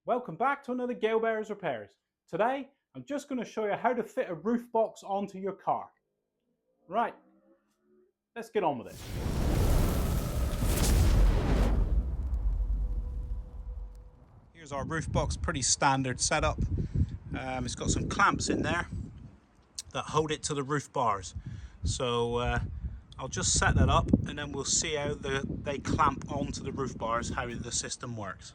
Welcome back to another Gale Bearers Repairs. Today, I'm just going to show you how to fit a roof box onto your car. Right, let's get on with it. Here's our roof box, pretty standard setup. It's got some clamps in there that hold it to the roof bars. So I'll just set that up and then we'll see how they clamp onto the roof bars, how the system works.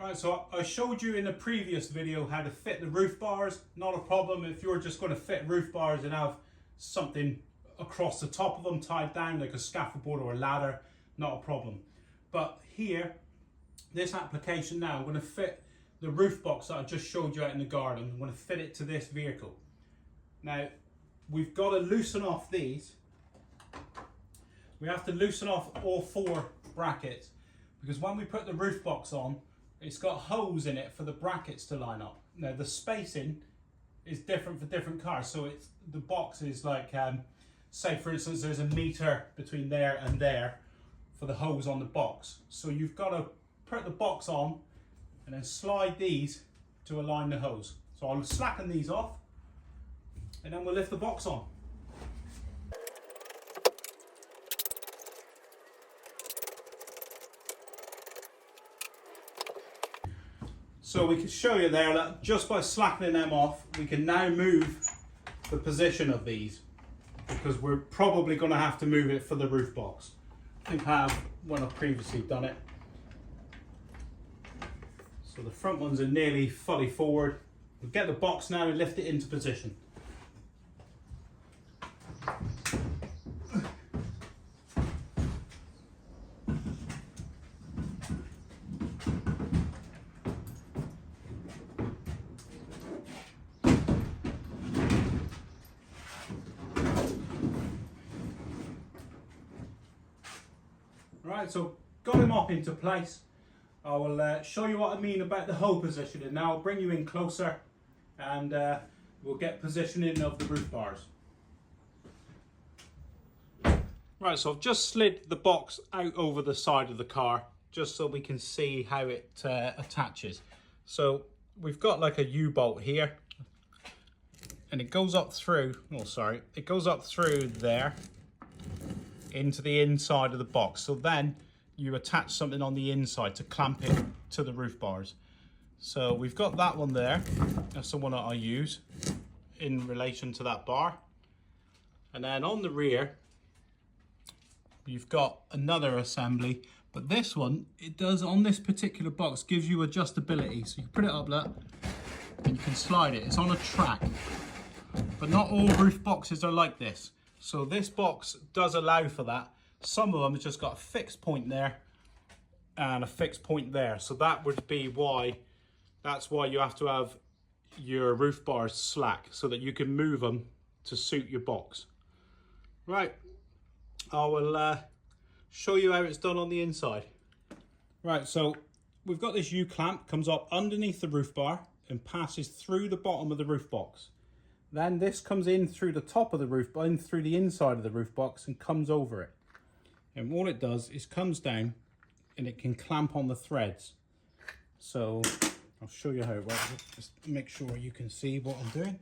Right, so I showed you in a previous video how to fit the roof bars. Not a problem if you're just going to fit roof bars and have something across the top of them tied down like a scaffold or a ladder, not a problem. But here, this application now, I'm going to fit the roof box that I just showed you out in the garden. I'm going to fit it to this vehicle. Now, we've got to loosen off these. We have to loosen off all four brackets because when we put the roof box on, it's got holes in it for the brackets to line up. Now the spacing is different for different cars, so the box is like, say for instance there's a meter between there and there for the holes on the box. So you've got to put the box on and then slide these to align the hose. So I'll slacken these off and then we'll lift the box on. So we can show you there that just by slackening them off, we can now move the position of these because we're probably going to have to move it for the roof box. I think I have when I've previously done it. So the front ones are nearly fully forward. We'll get the box now and lift it into position. Right, so got him up into place. I will show you what I mean about the hole positioning. Now I'll bring you in closer and we'll get positioning of the roof bars. Right, so I've just slid the box out over the side of the car just so we can see how it attaches. So we've got like a U-bolt here and it goes up through, it goes up through there into the inside of the box. So then you attach something on the inside to clamp it to the roof bars. So we've got that one there. That's the one that I use in relation to that bar. And then on the rear, you've got another assembly, but this one, it does on this particular box, gives you adjustability. So you put it up like, and you can slide it. It's on a track, but not all roof boxes are like this. So this box does allow for that. Some of them have just got a fixed point there and a fixed point there. So that would be why, that's why you have to have your roof bars slack so that you can move them to suit your box. Right, I will show you how it's done on the inside. Right, so we've got this U-clamp, comes up underneath the roof bar and passes through the bottom of the roof box. Then this comes in through the top of the roof, in through the inside of the roof box and comes over it. And all it does is comes down and it can clamp on the threads. So I'll show you how it works. Just make sure you can see what I'm doing.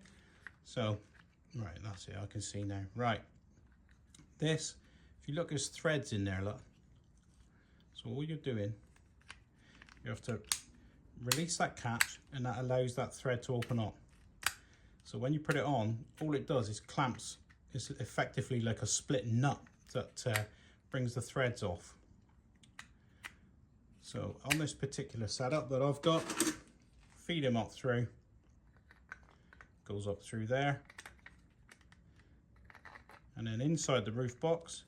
So, right, that's it, I can see now. Right, this, if you look, there's threads in there, look. So all you're doing, you have to release that catch and that allows that thread to open up. So when you put it on, all it does is clamps. It's effectively like a split nut that brings the threads off. So on this particular setup that I've got, feed him up through, goes up through there, and then inside the roof box,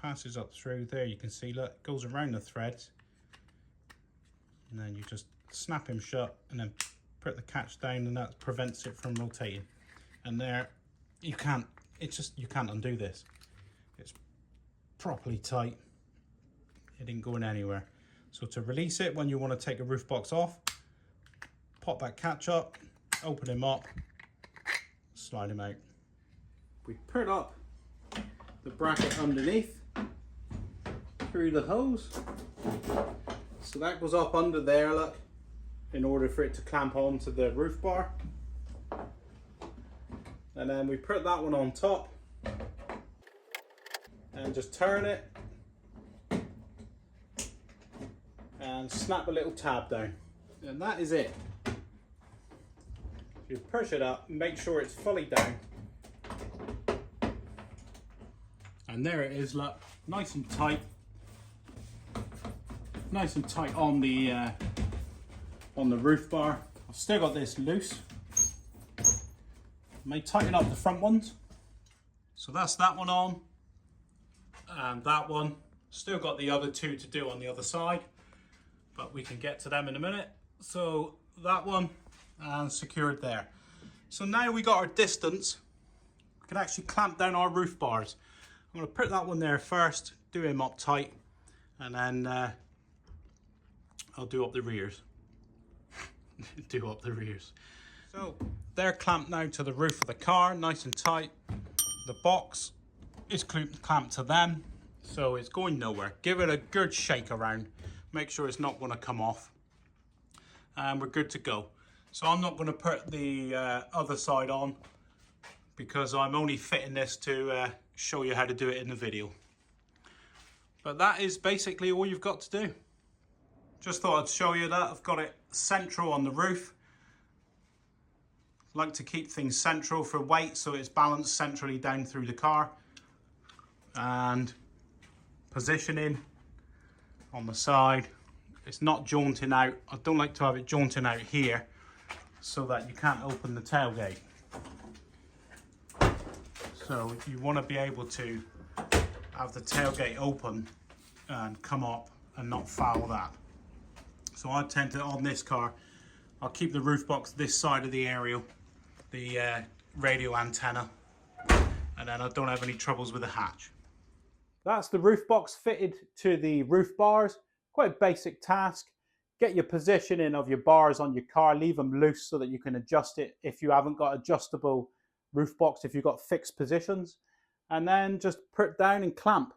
passes up through there. You can see, look, goes around the threads, and then you just snap him shut and then put the catch down and that prevents it from rotating. And there, you can't undo this. It's properly tight. It ain't going anywhere. So to release it when you want to take a roof box off, pop that catch up, open him up, slide him out. We put up the bracket underneath through the hose, So that goes up under there, look, in order for it to clamp onto the roof bar. And then we put that one on top and just turn it and snap a little tab down. And that is it. You push it up, make sure it's fully down. And there it is, look, nice and tight. Nice and tight on the roof bar. I've still got this loose. May tighten up the front ones. So that's that one on, and that one. Still got the other two to do on the other side, but we can get to them in a minute. So that one, and secured there. So now we got our distance, we can actually clamp down our roof bars. I'm going to put that one there first, do him up tight, and then I'll do up the rears. Do up the rears. So they're clamped now to the roof of the car, nice and tight. The box is clamped to them, so it's going nowhere. Give it a good shake around, make sure it's not going to come off, and we're good to go. So I'm not going to put the other side on because I'm only fitting this to show you how to do it in the video. But that is basically all you've got to do. Just thought I'd show you that. I've got it central on the roof. Like to keep things central for weight, so it's balanced centrally down through the car. And positioning on the side, it's not jaunting out. I don't like to have it jaunting out here so that you can't open the tailgate. So you want to be able to have the tailgate open and come up and not foul that. So I tend to, on this car, I'll keep the roof box this side of the aerial, the radio antenna, and then I don't have any troubles with the hatch. That's the roof box fitted to the roof bars. Quite a basic task. Get your positioning of your bars on your car, leave them loose so that you can adjust it if you haven't got adjustable roof box, if you've got fixed positions, and then just put it down and clamp.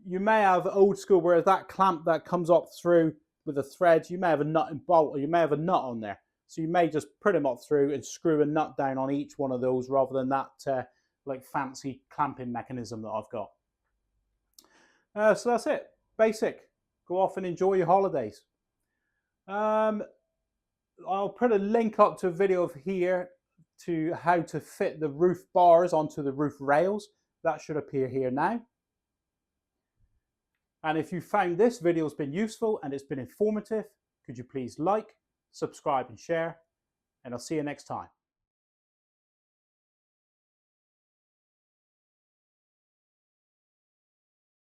You may have old school where that clamp that comes up through with the threads, you may have a nut and bolt, or you may have a nut on there. So you may just put them up through and screw a nut down on each one of those rather than that like fancy clamping mechanism that I've got. So that's it, basic. Go off and enjoy your holidays. I'll put a link up to a video of here to how to fit the roof bars onto the roof rails. That should appear here now. And if you found this video has been useful and it's been informative, could you please like, subscribe and share, and I'll see you next time.